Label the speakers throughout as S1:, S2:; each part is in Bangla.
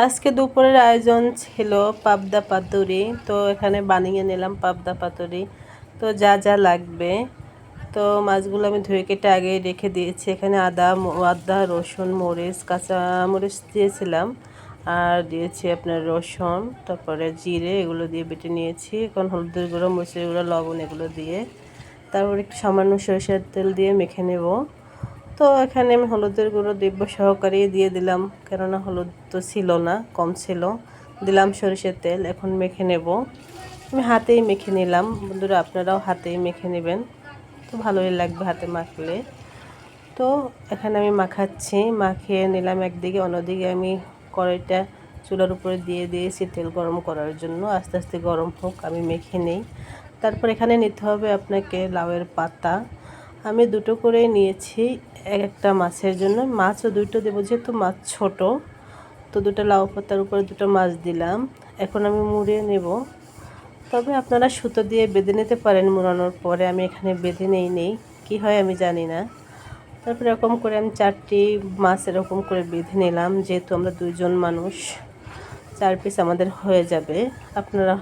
S1: আজকে দুপুরের আয়োজন ছিল পাবদা পাতুরি। তো এখানে বানিয়ে নিলাম পাবদা পাতুরি। তো যা যা লাগবে, তো মাছগুলো আমি ধুয়ে কেটে আগে রেখে দিয়েছি। এখানে আদা রসুন মরিচ কাঁচা মরিচ দিয়েছিলাম, আর দিয়েছি আপনার রসুন, তারপরে জিরে, এগুলো দিয়ে বেটে নিয়েছি। এখন হলুদের গুঁড়ো, মরিচের গুঁড়ো, লবণ এগুলো দিয়ে তারপর একটু সামান্য সরিষার তেল দিয়ে মেখে নেব। তো এখানে আমি হলুদের গুঁড়ো দিব্য সহকারে দিয়ে দিলাম, কেননা হলুদ তো ছিল না, কম ছিল। দিলাম সরিষার তেল, এখন মেখে নেব। আমি হাতেই মেখে নিলাম। বন্ধুরা, আপনারাও হাতেই মেখে নেবেন, তো ভালোই লাগবে হাতে মাখলে। তো এখানে আমি মাখাচ্ছি, মাখিয়ে নিলাম একদিকে, অন্যদিকে আমি কড়াইটা চুলার উপরে দিয়ে দিয়েছি তেল গরম করার জন্য। আস্তে আস্তে গরম হোক, আমি মেখে নেই। তারপর এখানে নিতে হবে আপনাকে লাউয়ের পাতা। আমি দুটো করে নিয়েছি একটা মাছের জন্য। মাছও দুটো দেবো, যেহেতু মাছ ছোট। তো দুটো লাউ পাতার উপরে দুটো মাছ দিলাম। এখন আমি মুড়িয়ে নেব। তবে আপনারা সুতো দিয়ে বেঁধে নিতে পারেন মুড়ানোর পরে। আমি এখানে বেঁধে নেই কি হয় আমি জানি না। তারপর এরকম করে আমি 4টি মাছ এরকম করে বেঁধে নিলাম। যেহেতু আমরা 2জন মানুষ, 4 পিস আমাদের হয়ে যাবে। আপনারা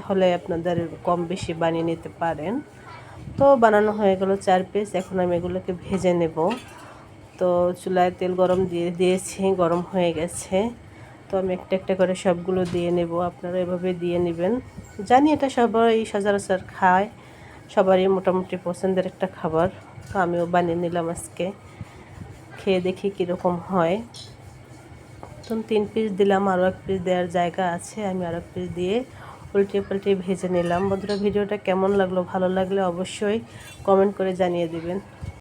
S1: হলে আপনাদের কম বেশি বানিয়ে নিতে পারেন। তো বানানো হয়ে গেল 4 পিস। এখন আমি এগুলোকে ভেজে নেব। তো চুলায় তেল গরম দিয়ে দিয়েছি, গরম হয়ে গেছে। তো আমি একটা একটা করে সবগুলো দিয়ে নেব। আপনারা এভাবে দিয়ে নেবেন। জানি এটা সবাই সচরাচর খায়, সবারই মোটামুটি পছন্দের একটা খাবার। তো আমিও বানিয়ে নিলাম আজকে, খেয়ে দেখি কীরকম হয়। তো 3 পিস দিলাম, আরও 1 পিস দেওয়ার জায়গা আছে, আমি আরও 1 পিস দিয়ে উল্টে পাল্টে ভেজে নিলাম। বন্ধুরা, ভিডিওটা কেমন লাগলো? ভালো লাগলে অবশ্যই কমেন্ট করে জানিয়ে দিবেন।